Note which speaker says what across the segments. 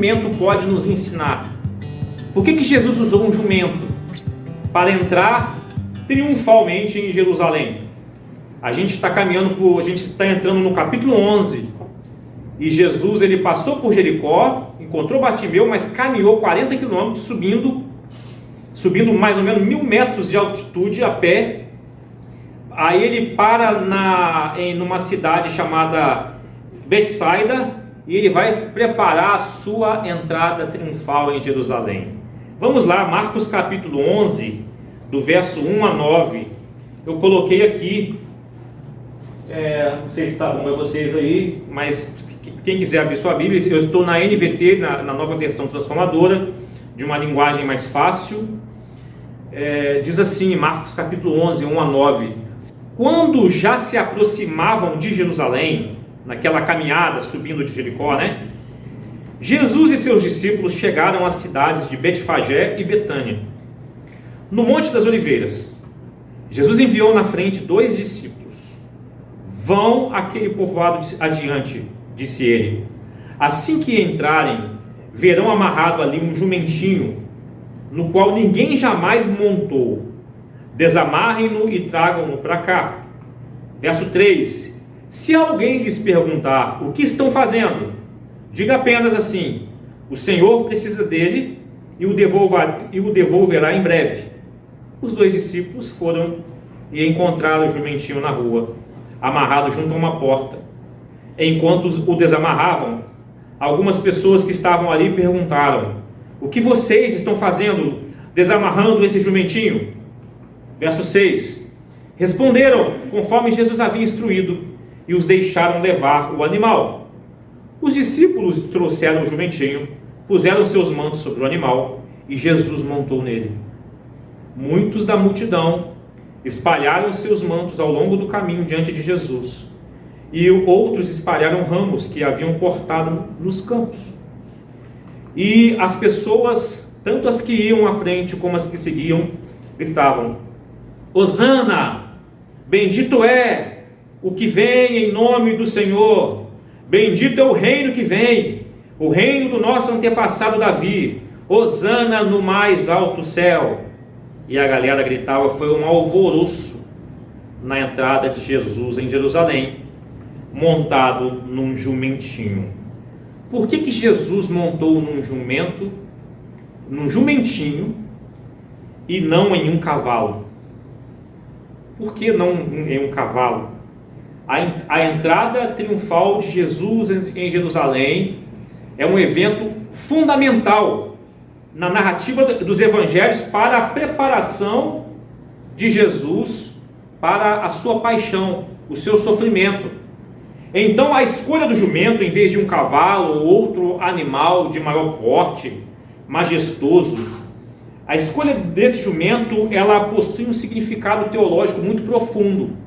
Speaker 1: jumento pode nos ensinar? Por que Jesus usou um jumento para entrar triunfalmente em Jerusalém? A gente está entrando no capítulo 11, e Jesus ele passou por Jericó, encontrou Bartimeu, mas caminhou 40 quilômetros subindo mais ou menos 1000 metros de altitude a pé. Aí ele para numa cidade chamada Betsaida, e ele vai preparar a sua entrada triunfal em Jerusalém. Vamos lá, Marcos capítulo 11, do verso 1 a 9. Eu coloquei aqui, não sei se está bom para vocês aí, mas quem quiser abrir sua Bíblia, eu estou na NVT, na nova versão transformadora, de uma linguagem mais fácil. Diz assim, Marcos capítulo 11, 1 a 9. Quando já se aproximavam de Jerusalém, naquela caminhada subindo de Jericó, Jesus e seus discípulos chegaram às cidades de Betfagé e Betânia, no Monte das Oliveiras. Jesus enviou na frente 2 discípulos. Vão àquele povoado adiante, disse ele. Assim que entrarem, verão amarrado ali um jumentinho, no qual ninguém jamais montou. Desamarrem-no e tragam-no para cá. Verso 3. Se alguém lhes perguntar o que estão fazendo, diga apenas assim: o Senhor precisa dele e o devolverá em breve. Os 2 discípulos foram e encontraram o jumentinho na rua, amarrado junto a uma porta. Enquanto o desamarravam, algumas pessoas que estavam ali perguntaram: o que vocês estão fazendo desamarrando esse jumentinho? Verso 6. Responderam conforme Jesus havia instruído e os deixaram levar o animal. Os discípulos trouxeram o jumentinho, puseram seus mantos sobre o animal e Jesus montou nele. Muitos da multidão espalharam seus mantos ao longo do caminho diante de Jesus, e outros espalharam ramos que haviam cortado nos campos. E as pessoas, tanto as que iam à frente como as que seguiam, gritavam: Hosana! Bendito é o que vem em nome do Senhor, bendito é o reino que vem, o reino do nosso antepassado Davi, Hosana no mais alto céu. E a galera gritava, foi um alvoroço na entrada de Jesus em Jerusalém, montado num jumentinho. Por que Jesus montou num jumentinho, e não em um cavalo? Por que não em um cavalo? A entrada triunfal de Jesus em Jerusalém é um evento fundamental na narrativa dos evangelhos para a preparação de Jesus para a sua paixão, o seu sofrimento. Então a escolha do jumento em vez de um cavalo ou outro animal de maior porte, majestoso, a escolha desse jumento, ela possui um significado teológico muito profundo,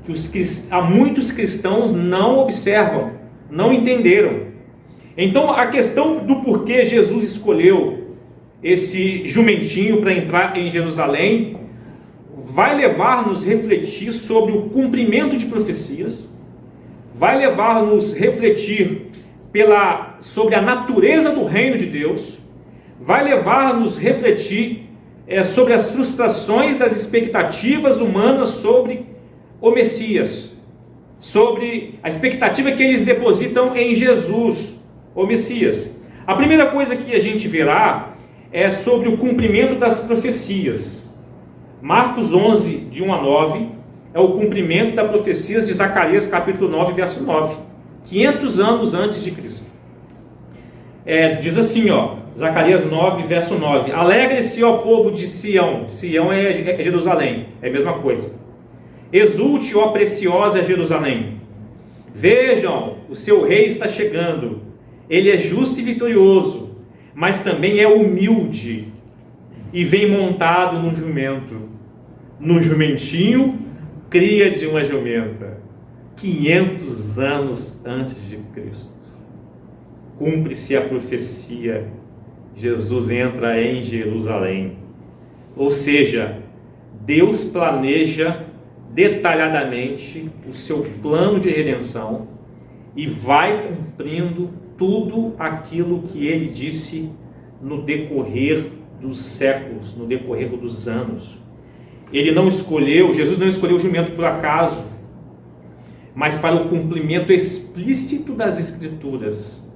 Speaker 1: que muitos cristãos não observam, não entenderam. Então a questão do porquê Jesus escolheu esse jumentinho para entrar em Jerusalém vai levar-nos a refletir sobre o cumprimento de profecias, vai levar-nos a refletir sobre a natureza do reino de Deus, vai levar-nos a refletir sobre as frustrações das expectativas humanas sobre o Messias, sobre a expectativa que eles depositam em Jesus, o Messias. A primeira coisa que a gente verá é sobre o cumprimento das profecias. Marcos 11, de 1 a 9, é o cumprimento das profecias de Zacarias, capítulo 9, verso 9, 500 anos antes de Cristo. Diz assim, Zacarias 9, verso 9: Alegre-se, ó povo de Sião. Sião é Jerusalém, é a mesma coisa. Exulte, ó preciosa Jerusalém. Vejam, o seu rei está chegando. Ele é justo e vitorioso, mas também é humilde, e vem montado num jumento, num jumentinho, cria de uma jumenta. 500 anos antes de Cristo. Cumpre-se a profecia. Jesus entra em Jerusalém. Ou seja, Deus planeja detalhadamente o seu plano de redenção e vai cumprindo tudo aquilo que ele disse no decorrer dos séculos, no decorrer dos anos. Jesus não escolheu o jumento por acaso, mas para o cumprimento explícito das Escrituras.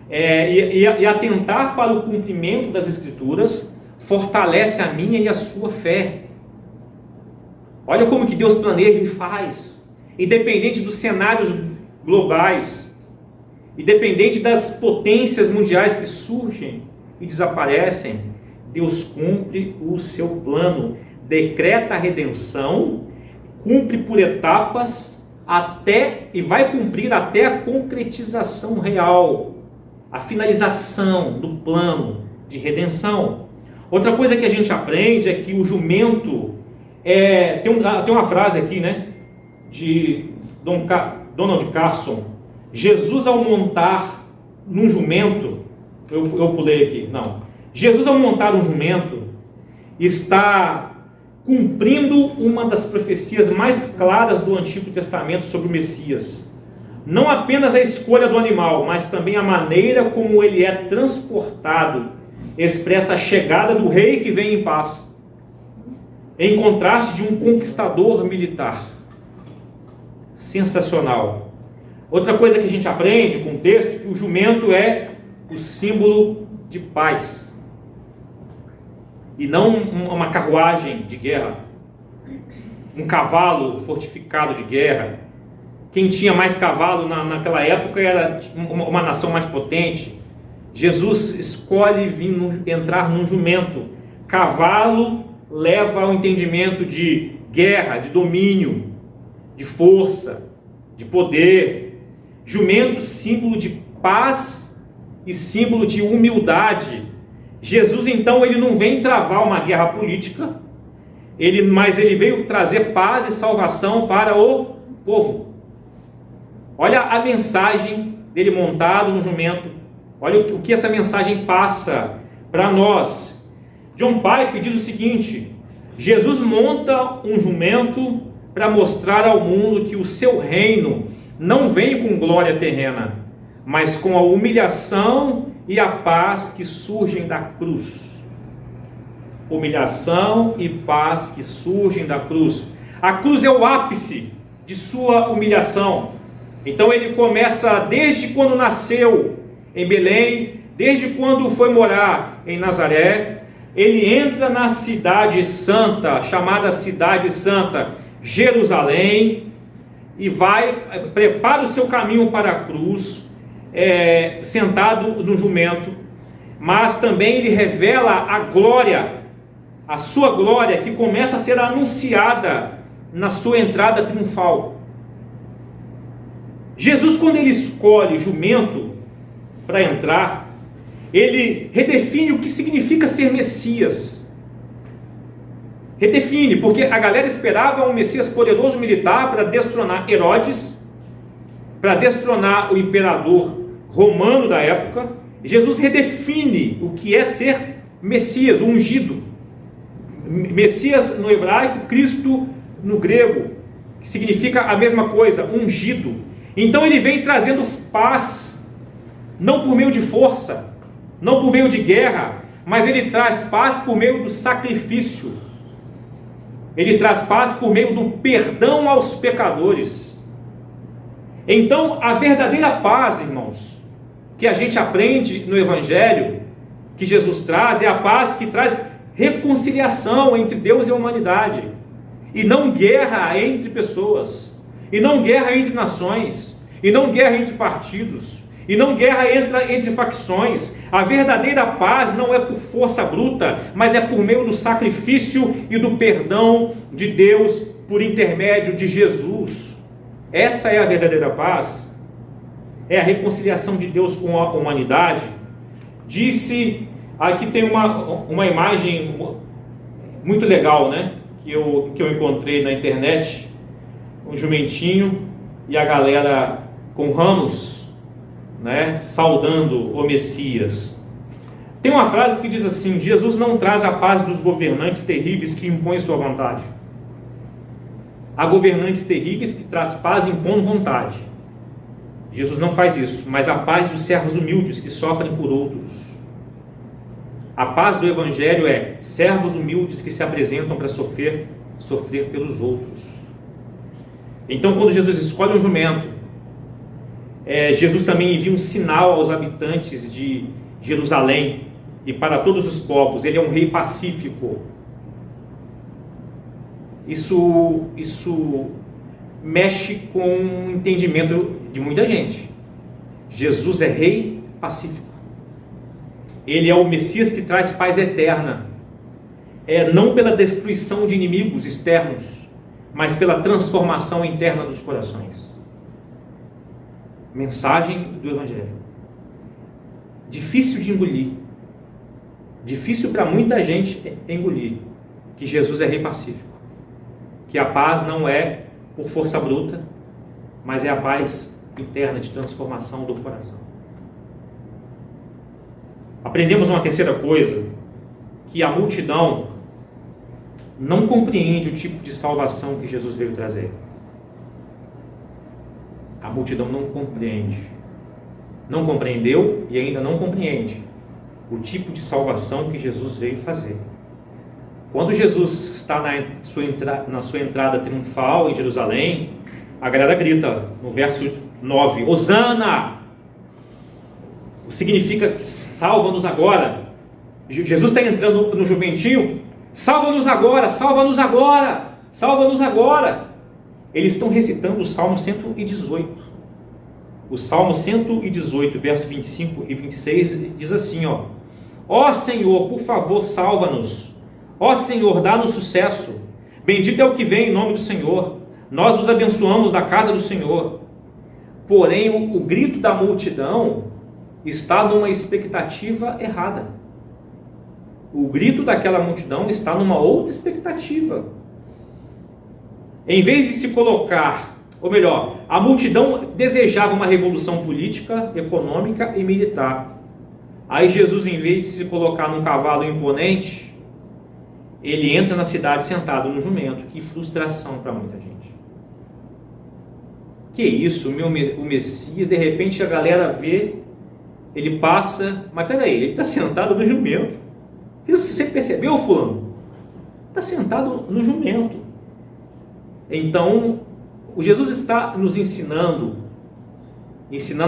Speaker 1: E atentar para o cumprimento das Escrituras fortalece a minha e a sua fé. Olha como que Deus planeja e faz, independente dos cenários globais, independente das potências mundiais que surgem e desaparecem, Deus cumpre o seu plano, decreta a redenção, cumpre por etapas e vai cumprir até a concretização real, a finalização do plano de redenção. Outra coisa que a gente aprende é que o jumento tem uma frase aqui, né, de Donald Carson: Jesus ao montar num jumento, eu pulei aqui, não. Jesus ao montar um jumento está cumprindo uma das profecias mais claras do Antigo Testamento sobre o Messias. Não apenas a escolha do animal, mas também a maneira como ele é transportado expressa a chegada do rei que vem em paz, em contraste de um conquistador militar. Sensacional. Outra coisa que a gente aprende com o texto, que o jumento é o símbolo de paz, e não uma carruagem de guerra, um cavalo fortificado de guerra. Quem tinha mais cavalo naquela época era uma nação mais potente. Jesus escolhe entrar num jumento. Cavalo leva ao entendimento de guerra, de domínio, de força, de poder. Jumento, símbolo de paz e símbolo de humildade. Jesus, então, ele não vem travar uma guerra política, mas ele veio trazer paz e salvação para o povo. Olha a mensagem dele montado no jumento. Olha o que essa mensagem passa para nós. John Piper diz o seguinte: Jesus monta um jumento para mostrar ao mundo que o seu reino não vem com glória terrena, mas com a humilhação e a paz que surgem da cruz. Humilhação e paz que surgem da cruz. A cruz é o ápice de sua humilhação. Então ele começa desde quando nasceu em Belém, desde quando foi morar em Nazaré. Ele entra na cidade santa, chamada cidade santa, Jerusalém, e prepara o seu caminho para a cruz, sentado no jumento. Mas também ele revela a glória, a sua glória, que começa a ser anunciada na sua entrada triunfal. Jesus, quando ele escolhe jumento para entrar, ele redefine o que significa ser Messias. Redefine, porque a galera esperava um Messias poderoso militar para destronar Herodes, para destronar o imperador romano da época. Jesus redefine o que é ser Messias, o ungido. Messias no hebraico, Cristo no grego, que significa a mesma coisa, ungido. Então ele vem trazendo paz, não por meio de força, não por meio de guerra, mas ele traz paz por meio do sacrifício. Ele traz paz por meio do perdão aos pecadores. Então, a verdadeira paz, irmãos, que a gente aprende no Evangelho, que Jesus traz, é a paz que traz reconciliação entre Deus e a humanidade, e não guerra entre pessoas, e não guerra entre nações, e não guerra entre partidos, e não guerra entre facções. A verdadeira paz não é por força bruta, mas é por meio do sacrifício e do perdão de Deus por intermédio de Jesus. Essa é a verdadeira paz. É a reconciliação de Deus com a humanidade. Aqui tem uma imagem muito legal, né? Que eu encontrei na internet. Um jumentinho e a galera com ramos, né, saudando o Messias. Tem uma frase que diz assim: Jesus não traz a paz dos governantes terríveis que impõem sua vontade. Há governantes terríveis que traz paz impondo vontade. Jesus não faz isso, mas a paz dos servos humildes que sofrem por outros. A paz do Evangelho é servos humildes que se apresentam para sofrer pelos outros. Então, quando Jesus escolhe um jumento, Jesus também envia um sinal aos habitantes de Jerusalém e para todos os povos. Ele é um rei pacífico. Isso mexe com o entendimento de muita gente. Jesus é rei pacífico. Ele é o Messias que traz paz eterna. Não pela destruição de inimigos externos, mas pela transformação interna dos corações. Mensagem do Evangelho. Difícil de engolir. Difícil para muita gente engolir que Jesus é rei pacífico. Que a paz não é por força bruta, mas é a paz interna de transformação do coração. Aprendemos uma terceira coisa, que a multidão não compreende o tipo de salvação que Jesus veio trazer. A multidão não compreende. Não compreendeu e ainda não compreende o tipo de salvação que Jesus veio fazer. Quando Jesus está na sua entrada triunfal em Jerusalém, a galera grita no verso 9, Hosana! Significa salva-nos agora. Jesus está entrando no jumentinho, salva-nos agora, salva-nos agora, salva-nos agora. Eles estão recitando o Salmo 118. O Salmo 118, verso 25 e 26 diz assim, ó Senhor, por favor, salva-nos. Ó Senhor, dá-nos sucesso. Bendito é o que vem em nome do Senhor. Nós os abençoamos da casa do Senhor. Porém, o grito da multidão está numa expectativa errada. O grito daquela multidão está numa outra expectativa. Em vez de se colocar, ou melhor, a multidão desejava uma revolução política, econômica e militar. Aí Jesus, em vez de se colocar num cavalo imponente, ele entra na cidade sentado no jumento. Que frustração para muita gente. Que isso, o Messias, de repente a galera vê, ele passa, mas peraí, ele está sentado no jumento. Isso você percebeu, fulano? Está sentado no jumento. Então, o Jesus está nos ensinando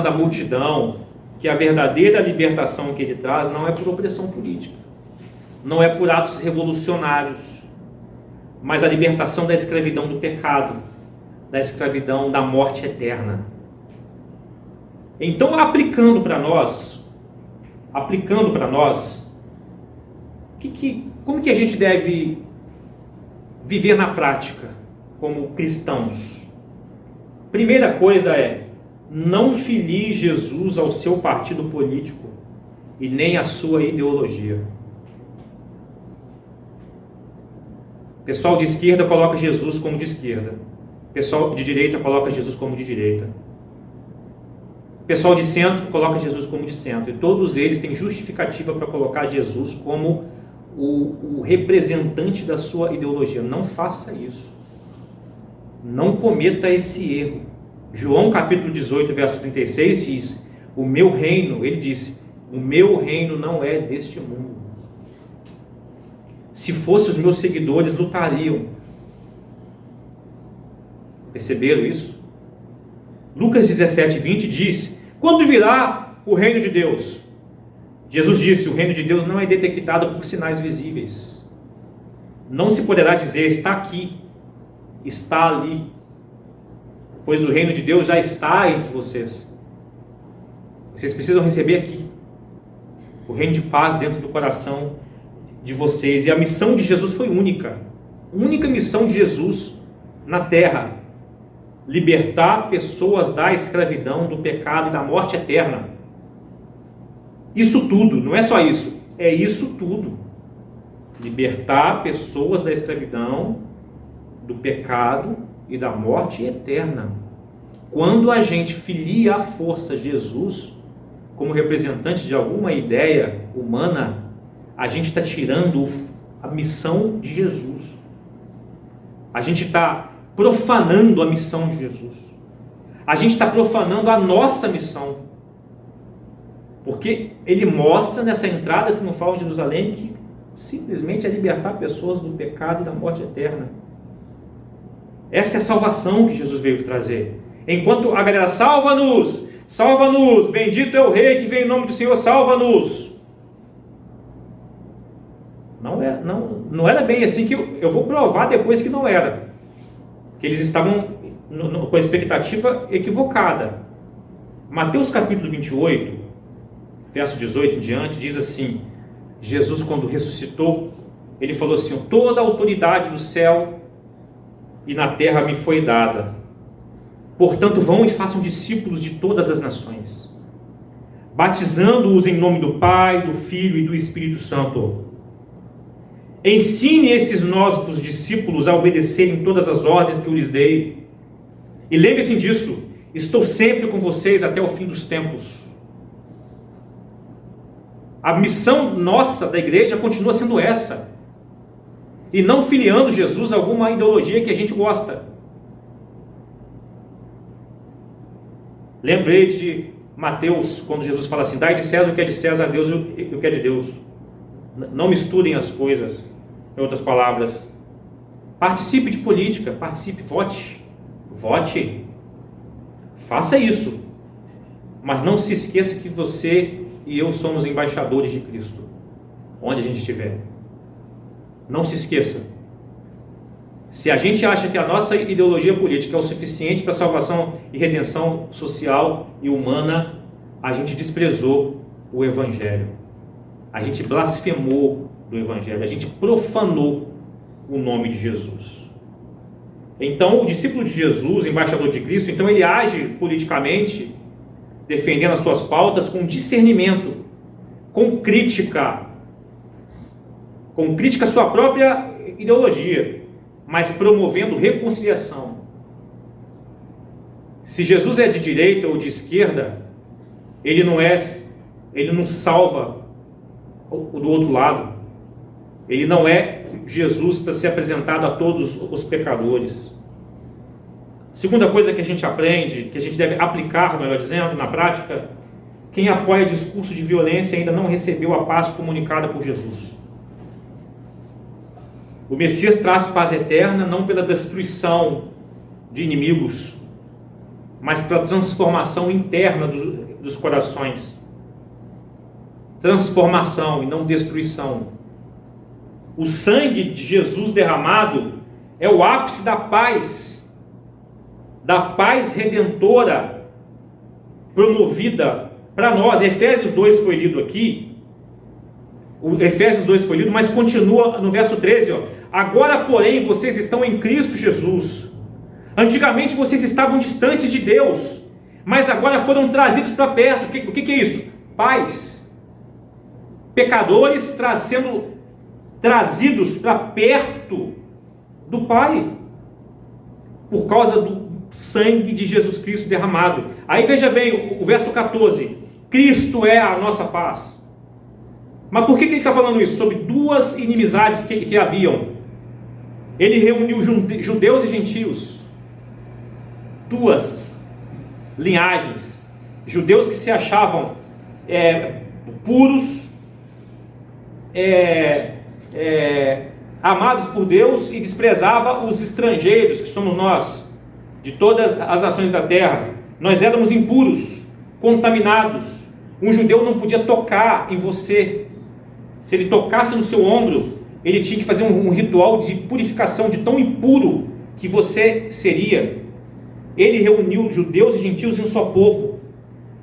Speaker 1: a multidão, que a verdadeira libertação que ele traz não é por opressão política, não é por atos revolucionários, mas a libertação da escravidão do pecado, da escravidão da morte eterna. Então, aplicando para nós, como que a gente deve viver na prática como cristãos? Primeira coisa é, não filie Jesus ao seu partido político e nem à sua ideologia. O pessoal de esquerda coloca Jesus como de esquerda. O pessoal de direita coloca Jesus como de direita. O pessoal de centro coloca Jesus como de centro. E todos eles têm justificativa para colocar Jesus como o representante da sua ideologia. Não faça isso. Não cometa esse erro. João capítulo 18, verso 36 diz, ele disse, o meu reino não é deste mundo. Se fossem os meus seguidores, lutariam. Perceberam isso? Lucas 17, 20 diz, quando virá o reino de Deus? Jesus disse, o reino de Deus não é detectado por sinais visíveis. Não se poderá dizer, está aqui, está ali, pois o reino de Deus já está entre vocês. Vocês precisam receber aqui o reino de paz dentro do coração de vocês. E a missão de Jesus foi única. A única missão de Jesus na terra: libertar pessoas da escravidão, do pecado e da morte eterna. Isso tudo, não é só isso, é isso tudo. Libertar pessoas da escravidão, do pecado e da morte eterna. Quando a gente filia à força Jesus como representante de alguma ideia humana, a gente está tirando a missão de Jesus. A gente está profanando a missão de Jesus. a gente está profanando a nossa missão. Porque ele mostra nessa entrada triunfal em Jerusalém que simplesmente é libertar pessoas do pecado e da morte eterna. Essa é a salvação que Jesus veio trazer. Enquanto a galera, salva-nos, salva-nos, bendito é o rei que vem em nome do Senhor, salva-nos. Não era bem assim, que eu vou provar depois que não era. Que eles estavam com a expectativa equivocada. Mateus capítulo 28, verso 18 em diante, diz assim: Jesus, quando ressuscitou, ele falou assim: toda a autoridade do céu e na terra me foi dada. Portanto, vão e façam discípulos de todas as nações, batizando-os em nome do Pai, do Filho e do Espírito Santo. Ensine esses nossos discípulos a obedecerem todas as ordens que eu lhes dei. E lembre-se disso, estou sempre com vocês até o fim dos tempos. A missão nossa da igreja continua sendo essa. E não filiando Jesus a alguma ideologia que a gente gosta. Lembrei de Mateus, quando Jesus fala assim: dai de César o que é de César, a Deus o que é de Deus. Não misturem as coisas. Em outras palavras, participe de política, participe, vote, faça isso, mas não se esqueça que você e eu somos embaixadores de Cristo, onde a gente estiver. Não se esqueça. Se a gente acha que a nossa ideologia política é o suficiente para salvação e redenção social e humana, a gente desprezou o Evangelho, a gente blasfemou do Evangelho, a gente profanou o nome de Jesus. Então, o discípulo de Jesus, embaixador de Cristo, então ele age politicamente, defendendo as suas pautas com discernimento, com crítica à sua própria ideologia, mas promovendo reconciliação. Se Jesus é de direita ou de esquerda, ele não salva o do outro lado. Ele não é Jesus para ser apresentado a todos os pecadores. Segunda coisa que a gente aprende, que a gente deve aplicar, melhor dizendo, na prática: quem apoia discurso de violência ainda não recebeu a paz comunicada por Jesus. O Messias traz paz eterna não pela destruição de inimigos, mas pela transformação interna dos corações. Transformação e não destruição. O sangue de Jesus derramado é o ápice da paz redentora promovida para nós. Efésios 2 foi lido aqui, mas continua no verso 13, agora porém vocês estão em Cristo Jesus. Antigamente vocês estavam distantes de Deus, mas agora foram trazidos para perto. O que é isso? Paz. Pecadores sendo trazidos para perto do Pai, por causa do sangue de Jesus Cristo derramado. Aí veja bem o verso 14: Cristo é a nossa paz. Mas por que ele está falando isso? Sobre duas inimizades que haviam. Ele reuniu judeus e gentios, duas linhagens, judeus que se achavam puros, amados por Deus, e desprezava os estrangeiros, que somos nós, de todas as nações da terra. Nós éramos impuros, contaminados. Um judeu não podia tocar em você. Se ele tocasse no seu ombro, ele tinha que fazer um ritual de purificação, de tão impuro que você seria. Ele reuniu judeus e gentios em um só povo,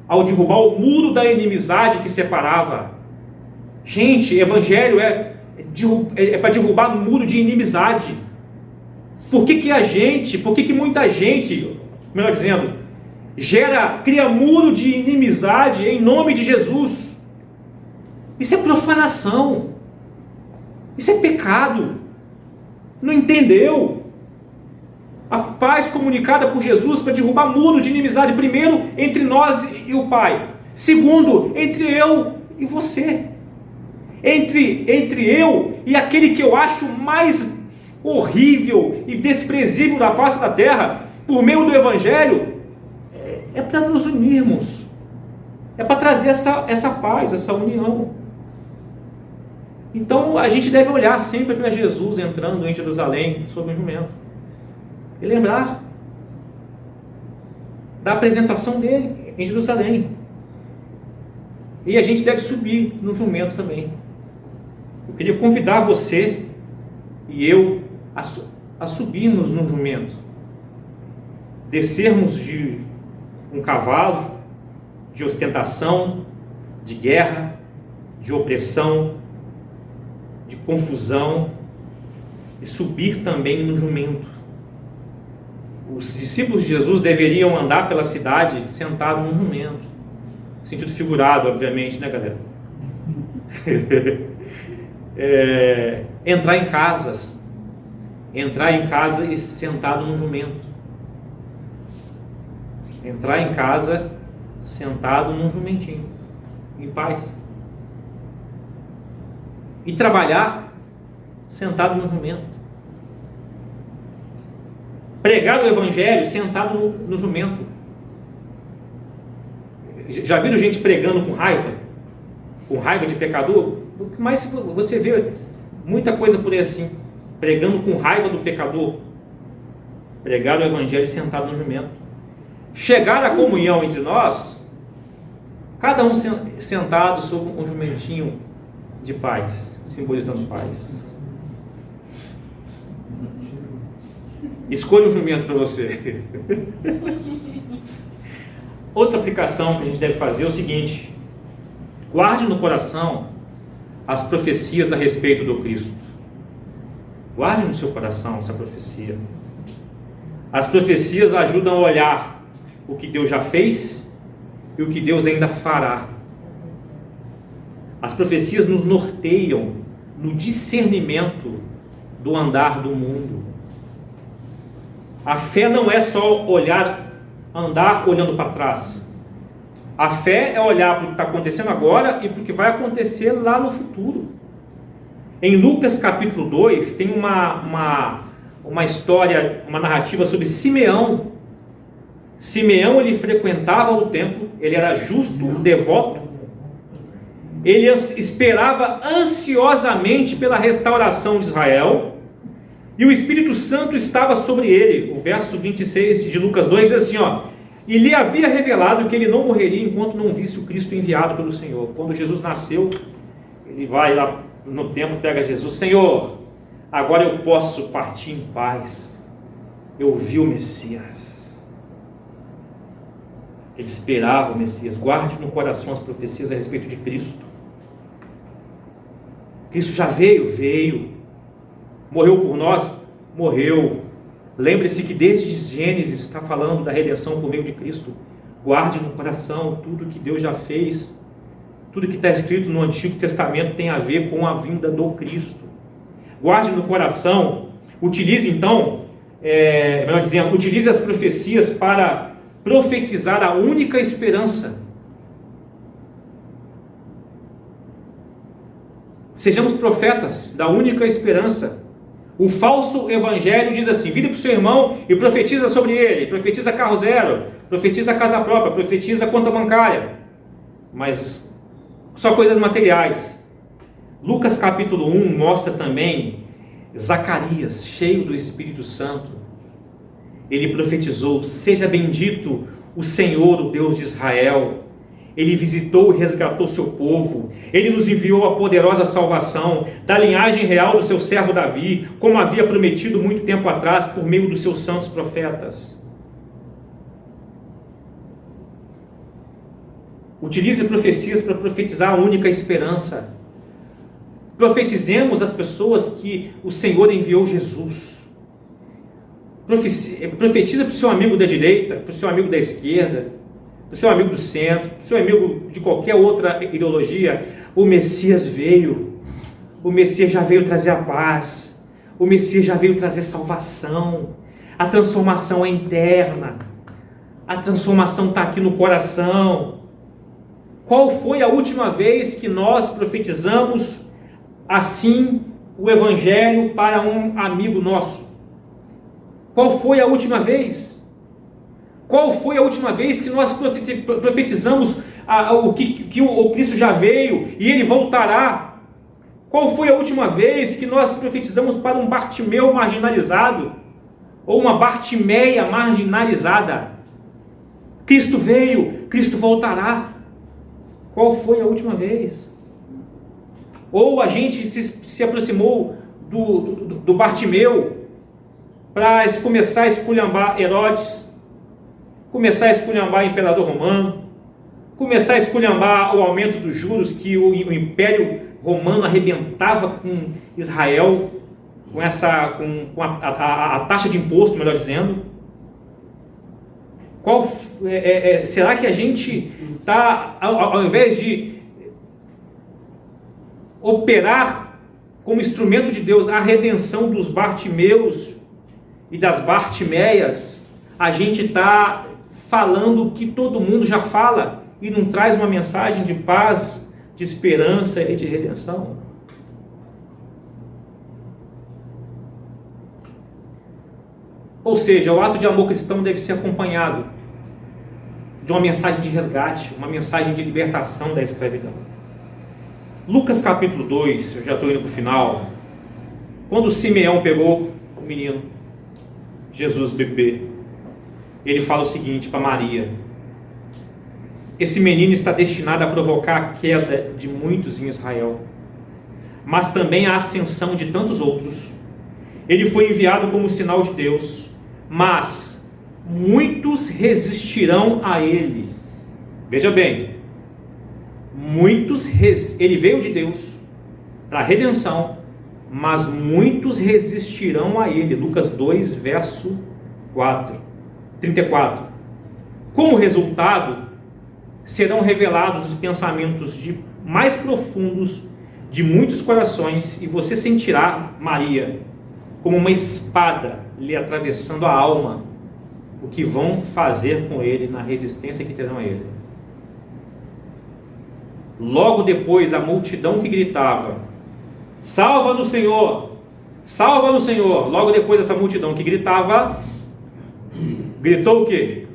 Speaker 1: ao derrubar o muro da inimizade que separava. Gente, evangelho é para derrubar o muro de inimizade. Por que muita gente, melhor dizendo, cria muro de inimizade em nome de Jesus? Isso é profanação, isso é pecado. Não entendeu? A paz comunicada por Jesus para derrubar muro de inimizade, primeiro entre nós e o Pai, segundo entre eu e você, entre eu e aquele que eu acho mais horrível e desprezível da face da terra. Por meio do Evangelho, é para nos unirmos, é para trazer essa paz, essa união. Então a gente deve olhar sempre para Jesus entrando em Jerusalém sobre um jumento e lembrar da apresentação dele em Jerusalém. E a gente deve subir no jumento também. Eu queria convidar você e eu a subirmos no jumento, descermos de um cavalo de ostentação, de guerra, de opressão, de confusão, e subir também no jumento. Os discípulos de Jesus deveriam andar pela cidade sentados num jumento. Sentido figurado, obviamente, né, galera? Entrar em casas e sentado num jumento. Entrar em casa sentado num jumentinho, em paz. E trabalhar sentado num jumento. Pregar o evangelho sentado no jumento. Já viram gente pregando com raiva? Com raiva de pecador? Mas você vê muita coisa por aí assim. Pregando com raiva do pecador. Pregar o evangelho sentado no jumento. Chegar à comunhão entre nós, cada um sentado sobre um jumentinho de paz, simbolizando paz. Escolha um jumento para você. Outra aplicação que a gente deve fazer é o seguinte: guarde no coração as profecias a respeito do Cristo. Guarde no seu coração essa profecia. As profecias ajudam a olhar o que Deus já fez e o que Deus ainda fará. As profecias nos norteiam no discernimento do andar do mundo. A fé não é só andar olhando para trás. A fé é olhar para o que está acontecendo agora e para o que vai acontecer lá no futuro. Em Lucas capítulo 2 tem uma história, uma narrativa sobre Simeão. Simeão, ele frequentava o templo, ele era justo, devoto, ele esperava ansiosamente pela restauração de Israel, e o Espírito Santo estava sobre ele. O verso 26 de Lucas 2 diz assim, e lhe havia revelado que ele não morreria enquanto não visse o Cristo enviado pelo Senhor. Quando Jesus nasceu, ele vai lá no templo, pega Jesus, Senhor, agora eu posso partir em paz, eu vi o Messias. Ele esperava o Messias. Guarde no coração as profecias a respeito de Cristo. Cristo já veio. Morreu por nós? Morreu. Lembre-se que desde Gênesis está falando da redenção por meio de Cristo. Guarde no coração tudo que Deus já fez. Tudo que está escrito no Antigo Testamento tem a ver com a vinda do Cristo. Guarde no coração. Utilize então, melhor dizendo, utilize as profecias para profetizar a única esperança. Sejamos profetas da única esperança. O falso evangelho diz assim: vire para o seu irmão e profetiza sobre ele, profetiza carro zero, profetiza casa própria, profetiza conta bancária, mas só coisas materiais. Lucas capítulo 1 mostra também Zacarias, cheio do Espírito Santo. Ele profetizou: seja bendito o Senhor, o Deus de Israel. Ele visitou e resgatou seu povo. Ele nos enviou a poderosa salvação da linhagem real do seu servo Davi, como havia prometido muito tempo atrás por meio dos seus santos profetas. Utilize profecias para profetizar a única esperança. Profetizemos as pessoas que o Senhor enviou Jesus. Profetiza para o seu amigo da direita, para o seu amigo da esquerda, para o seu amigo do centro, para o seu amigo de qualquer outra ideologia. O Messias veio. O Messias já veio trazer a paz. O Messias já veio trazer salvação. A transformação é interna. A transformação está aqui no coração. Qual foi a última vez que nós profetizamos assim o Evangelho para um amigo nosso? Qual foi a última vez? Qual foi a última vez que nós profetizamos que o Cristo já veio e ele voltará? Qual foi a última vez que nós profetizamos para um Bartimeu marginalizado? Ou uma Bartimeia marginalizada? Cristo veio, Cristo voltará. Qual foi a última vez? Ou a gente se aproximou do Bartimeu para começar a esculhambar Herodes, começar a esculhambar o imperador romano, começar a esculhambar o aumento dos juros que o Império Romano arrebentava com Israel, com a taxa de imposto, melhor dizendo. Será que a gente está, ao invés de operar como instrumento de Deus a redenção dos Bartimeus e das Bartimeias, a gente está falando o que todo mundo já fala e não traz uma mensagem de paz, de esperança e de redenção? Ou seja, o ato de amor cristão deve ser acompanhado de uma mensagem de resgate, uma mensagem de libertação da escravidão. Lucas capítulo 2, eu já estou indo para o final. Quando Simeão pegou o menino, Jesus bebê, ele fala o seguinte para Maria: esse menino está destinado a provocar a queda de muitos em Israel, mas também a ascensão de tantos outros. Ele foi enviado como sinal de Deus, mas muitos resistirão a ele. Veja bem, ele veio de Deus para a redenção, mas muitos resistirão a ele. Lucas 2, verso 34. Como resultado, serão revelados os pensamentos mais profundos de muitos corações, e você sentirá, Maria, como uma espada lhe atravessando a alma, o que vão fazer com ele na resistência que terão a ele. Logo depois, a multidão que gritava: salva-nos, Senhor! Salva-nos, Senhor! Logo depois, essa multidão que gritava, gritou o quê?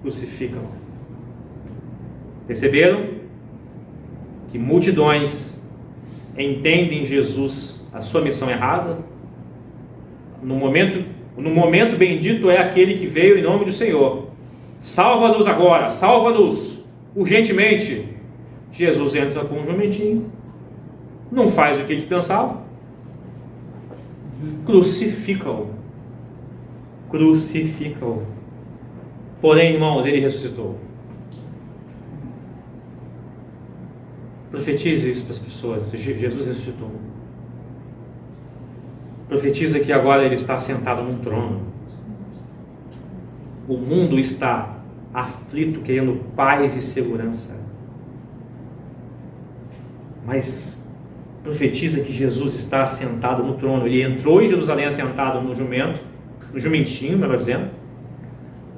Speaker 1: Crucificam. Perceberam? Que multidões entendem Jesus, a sua missão errada. No momento bendito é aquele que veio em nome do Senhor. Salva-nos agora, salva-nos urgentemente. Jesus entra com um jumentinho, não faz o que eles pensavam, crucifica-o. Porém, irmãos, ele ressuscitou. Profetize isso para as pessoas. Jesus ressuscitou. Profetiza que agora ele está sentado num trono. O mundo está aflito, querendo paz e segurança. Mas profetiza que Jesus está assentado no trono. Ele entrou em Jerusalém assentado no jumentinho, melhor dizendo.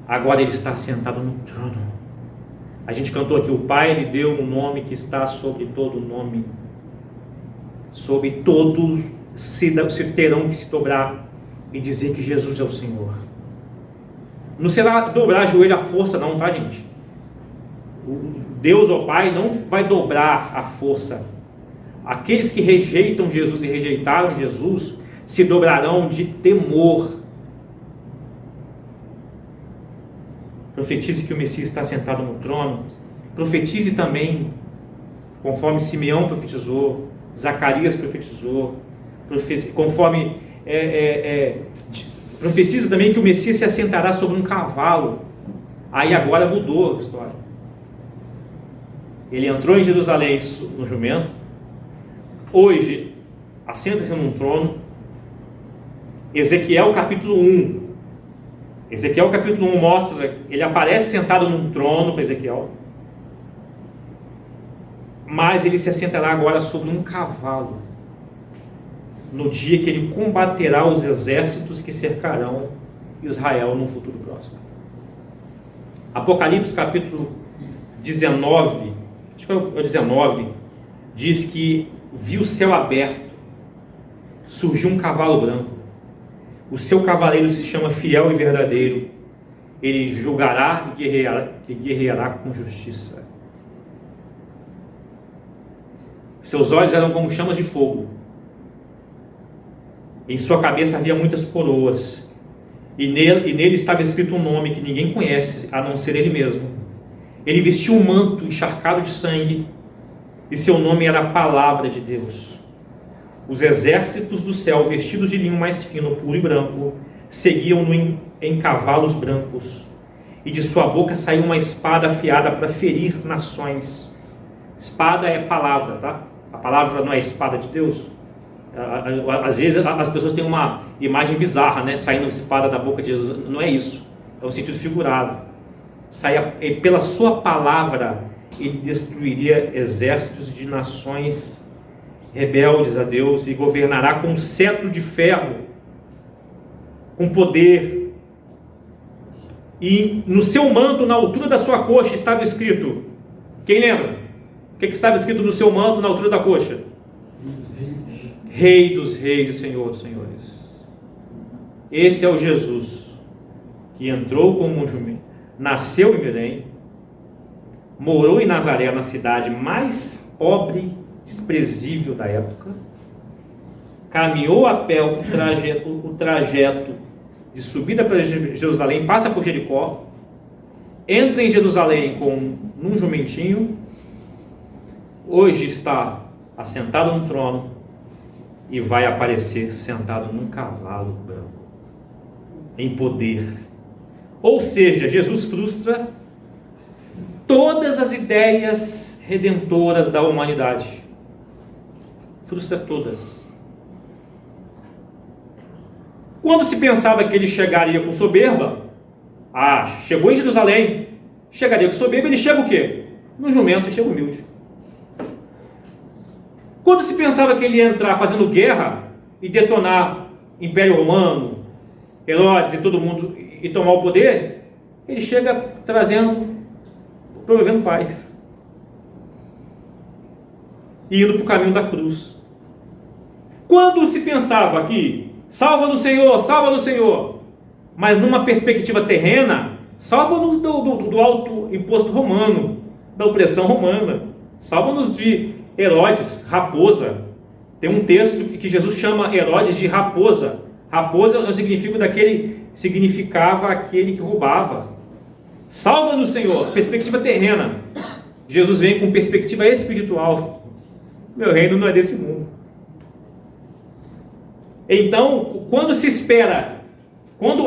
Speaker 1: Agora ele está assentado no trono. A gente cantou aqui: o Pai lhe deu um nome que está sobre todo nome. Sobre todos se terão que se dobrar e dizer que Jesus é o Senhor. Não será dobrar joelho à força não, tá, gente? Deus, o Pai, não vai dobrar à força. Aqueles que rejeitam Jesus e rejeitaram Jesus se dobrarão de temor. Profetize que o Messias está sentado no trono. Profetize também, conforme Simeão profetizou, Zacarias profetizou, conforme profetiza também que o Messias se assentará sobre um cavalo. Aí agora mudou a história. Ele entrou em Jerusalém no jumento. Hoje assenta-se num trono. Ezequiel capítulo 1. Ezequiel capítulo 1 mostra, ele aparece sentado num trono para Ezequiel, mas ele se assentará agora sobre um cavalo, no dia que ele combaterá os exércitos que cercarão Israel no futuro próximo. Apocalipse capítulo 19, acho que é o 19, diz que viu o céu aberto, surgiu um cavalo branco. O seu cavaleiro se chama Fiel e Verdadeiro. Ele julgará e guerreará com justiça. Seus olhos eram como chamas de fogo. Em sua cabeça havia muitas coroas. E nele estava escrito um nome que ninguém conhece, a não ser ele mesmo. Ele vestiu um manto encharcado de sangue, e seu nome era a Palavra de Deus. Os exércitos do céu, vestidos de linho mais fino, puro e branco, seguiam-no em cavalos brancos, e de sua boca saiu uma espada afiada para ferir nações. Espada é palavra, tá? A palavra não é a espada de Deus. Às vezes as pessoas têm uma imagem bizarra, né? Saindo espada da boca de Jesus. Não é isso. É um sentido figurado. Pela sua palavra, ele destruiria exércitos de nações rebeldes a Deus e governará com um cetro de ferro, com poder. E no seu manto, na altura da sua coxa, estava escrito, quem lembra? O que estava escrito no seu manto, na altura da coxa? Rei dos reis e Senhor dos senhores. Esse é o Jesus que entrou como um jumento, nasceu em Belém, morou em Nazaré, na cidade mais pobre, desprezível da época, caminhou a pé o trajeto de subida para Jerusalém, passa por Jericó, entra em Jerusalém num jumentinho, hoje está assentado no trono e vai aparecer sentado num cavalo branco, em poder. Ou seja, Jesus frustra todas as ideias redentoras da humanidade. Frustra todas. Quando se pensava que ele chegaria com soberba, chegou em Jerusalém, chegaria com soberba, ele chega o quê? No jumento, chega humilde. Quando se pensava que ele ia entrar fazendo guerra e detonar Império Romano, Herodes e todo mundo e tomar o poder, ele chega promovendo paz e indo para o caminho da cruz. Quando se pensava que salva-nos Senhor, mas numa perspectiva terrena, salva-nos do alto imposto romano, da opressão romana, salva-nos de Herodes, raposa. Tem um texto que Jesus chama Herodes de raposa. Raposa é o significava aquele que roubava. Salva-nos, Senhor. Perspectiva terrena. Jesus vem com perspectiva espiritual. Meu reino não é desse mundo. Então, quando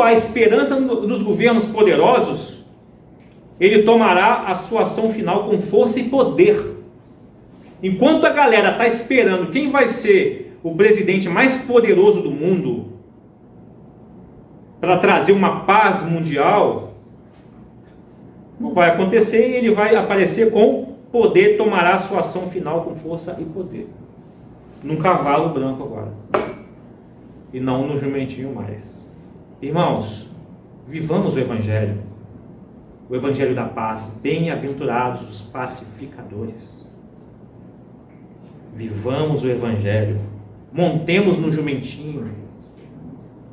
Speaker 1: há esperança nos governos poderosos, ele tomará a sua ação final com força e poder. Enquanto a galera está esperando quem vai ser o presidente mais poderoso do mundo para trazer uma paz mundial, não vai acontecer, e ele vai aparecer com poder, tomará a sua ação final com força e poder. Num cavalo branco agora. E não no jumentinho mais. Irmãos, vivamos o Evangelho da paz. Bem-aventurados os pacificadores. Vivamos o Evangelho. Montemos no jumentinho.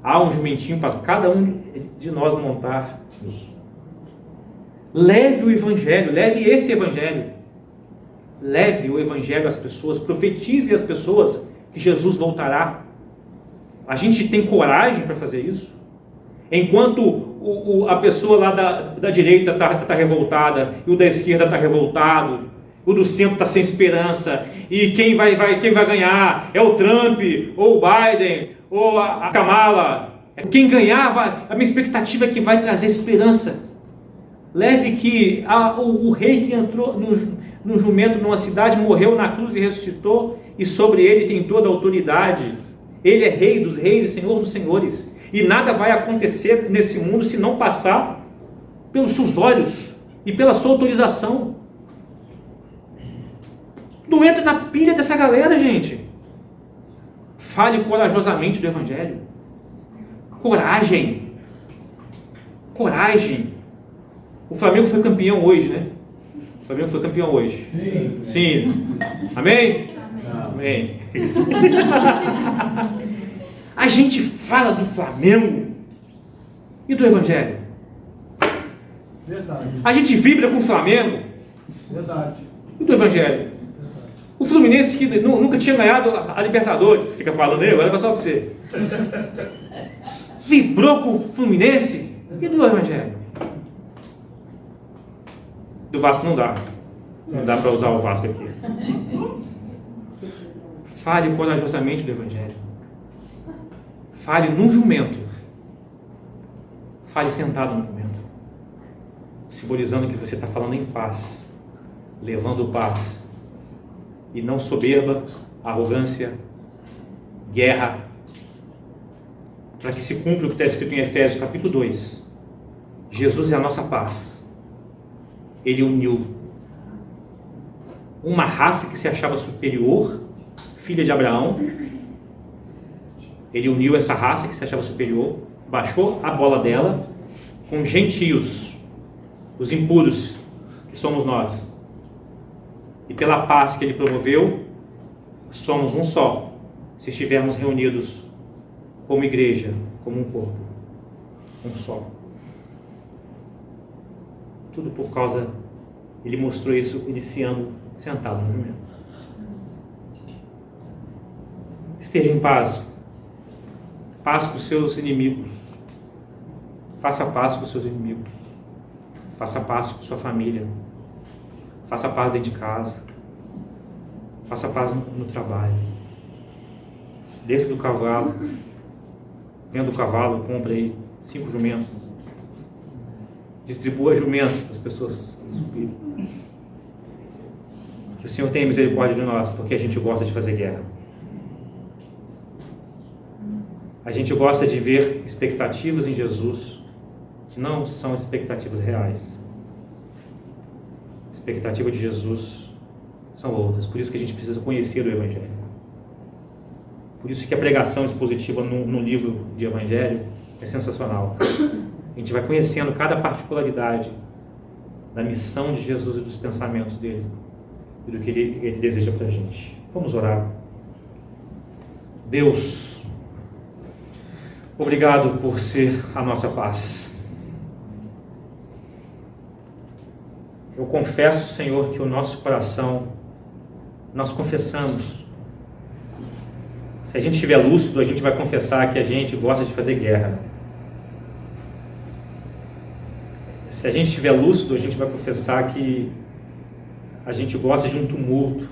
Speaker 1: Há um jumentinho para cada um de nós montarmos. Leve o Evangelho, leve esse Evangelho. Leve o Evangelho às pessoas, profetize às pessoas que Jesus voltará. A gente tem coragem para fazer isso? Enquanto a pessoa lá da direita está revoltada, e o da esquerda está revoltado, o do centro está sem esperança, e quem vai ganhar é o Trump, ou o Biden, ou a Kamala. Quem ganhar, a minha expectativa é que vai trazer esperança. Leve que o rei que entrou no jumento numa cidade, morreu na cruz e ressuscitou, e sobre ele tem toda a autoridade. Ele é rei dos reis e senhor dos senhores. E nada vai acontecer nesse mundo se não passar pelos seus olhos e pela sua autorização. Não entra na pilha dessa galera, gente. Fale corajosamente do Evangelho. Coragem. Coragem. O Flamengo foi campeão hoje, né? O Flamengo foi campeão hoje. Sim. Amém? Amém. A gente fala do Flamengo e do Evangelho.
Speaker 2: Verdade.
Speaker 1: A gente vibra com o Flamengo.
Speaker 2: Verdade.
Speaker 1: E do Evangelho. O Fluminense que nunca tinha ganhado a Libertadores, fica falando aí, agora é só pra você. Vibrou com o Fluminense e do Evangelho. Do Vasco não dá. Não dá para usar o Vasco aqui. Fale corajosamente do Evangelho. Fale num jumento. Fale sentado no jumento. Simbolizando que você está falando em paz. Levando paz. E não soberba, arrogância, guerra. Para que se cumpra o que está escrito em Efésios capítulo 2. Jesus é a nossa paz. Ele uniu uma raça que se achava superior, filha de Abraão. Ele uniu essa raça que se achava superior, baixou a bola dela com gentios, os impuros, que somos nós. E pela paz que ele promoveu, somos um só, se estivermos reunidos como igreja, como um corpo, um só. Tudo por causa, ele mostrou isso iniciando sentado no jumento. Esteja em paz. Paz com os seus inimigos. Faça paz com os seus inimigos. Faça paz com sua família. Faça paz dentro de casa. Faça paz no trabalho. Desça do cavalo. Venda o cavalo, compre aí 5 jumentos. Distribua jumentos para as pessoas subirem. Que o Senhor tenha misericórdia de nós, porque a gente gosta de fazer guerra. A gente gosta de ver expectativas em Jesus que não são expectativas reais. Expectativa de Jesus são outras. Por isso que a gente precisa conhecer o Evangelho. Por isso que a pregação expositiva no livro de Evangelho é sensacional. A gente vai conhecendo cada particularidade da missão de Jesus e dos pensamentos dele e do que ele deseja para a gente. Vamos orar. Deus, obrigado por ser a nossa paz. Eu confesso, Senhor, que o nosso coração, nós confessamos. Se a gente estiver lúcido, a gente vai confessar que a gente gosta de fazer guerra. Se a gente estiver lúcido, a gente vai confessar que a gente gosta de um tumulto.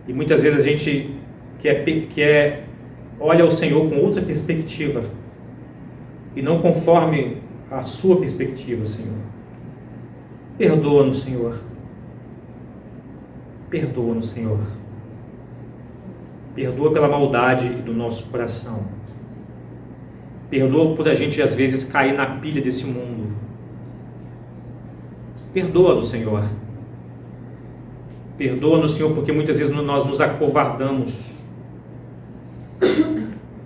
Speaker 1: E muitas vezes a gente olha o Senhor com outra perspectiva e não conforme a sua perspectiva, Senhor. Perdoa-nos, Senhor. Perdoa-nos, Senhor. Perdoa pela maldade do nosso coração. Perdoa por a gente às vezes cair na pilha desse mundo. Perdoa-nos, Senhor. Perdoa-nos, Senhor, porque muitas vezes nós nos acovardamos.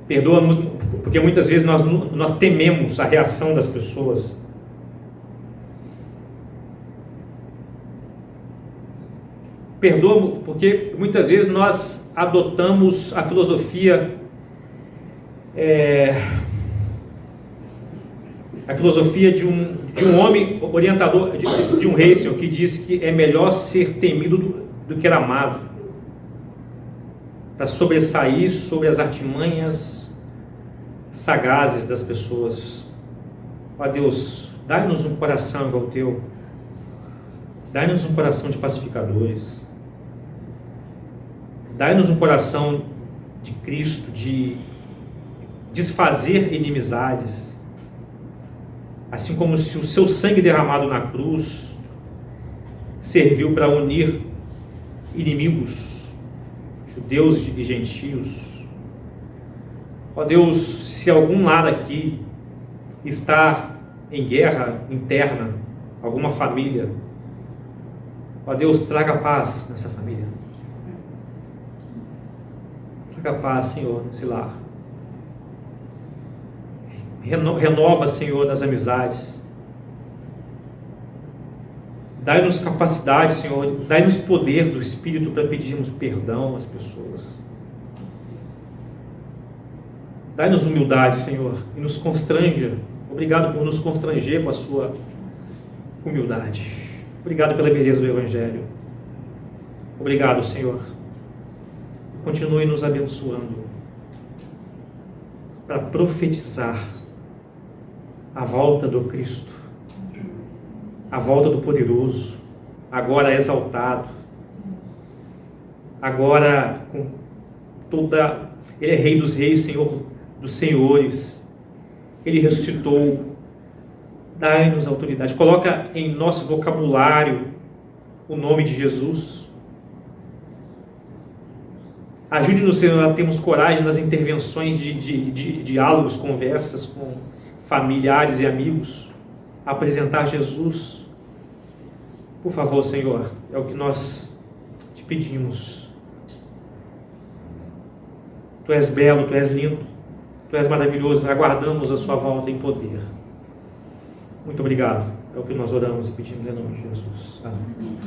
Speaker 1: Perdoa-nos porque muitas vezes nós tememos a reação das pessoas. Perdoa porque muitas vezes nós adotamos a filosofia de um homem orientador, de um rei, Senhor, que diz que é melhor ser temido do que amado, para sobressair sobre as artimanhas sagazes das pessoas. Ó Deus, dai-nos um coração igual ao teu, dai-nos um coração de pacificadores, dai-nos um coração de Cristo, de desfazer inimizades, assim como se o seu sangue derramado na cruz serviu para unir inimigos, judeus e gentios. Ó Deus, se algum lar aqui está em guerra interna, alguma família, ó Deus, traga paz nessa família. Traga paz, Senhor, nesse lar. Renova, Senhor, das amizades. Dai-nos capacidade, Senhor, dai-nos poder do Espírito para pedirmos perdão às pessoas. Dai-nos humildade, Senhor, e nos constranja Obrigado por nos constranger com a sua humildade. Obrigado pela beleza do Evangelho. Obrigado, Senhor. Continue nos abençoando para profetizar a volta do Cristo, a volta do poderoso, agora exaltado, agora com toda... Ele é Rei dos Reis, Senhor dos Senhores. Ele ressuscitou. Dai-nos autoridade. Coloca em nosso vocabulário o nome de Jesus. Ajude-nos, Senhor, a termos coragem nas intervenções de diálogos, conversas com familiares e amigos, a apresentar Jesus. Por favor, Senhor, é o que nós te pedimos. Tu és belo, Tu és lindo, Tu és maravilhoso, aguardamos a sua volta em poder. Muito obrigado. É o que nós oramos e pedimos em nome de Jesus. Amém.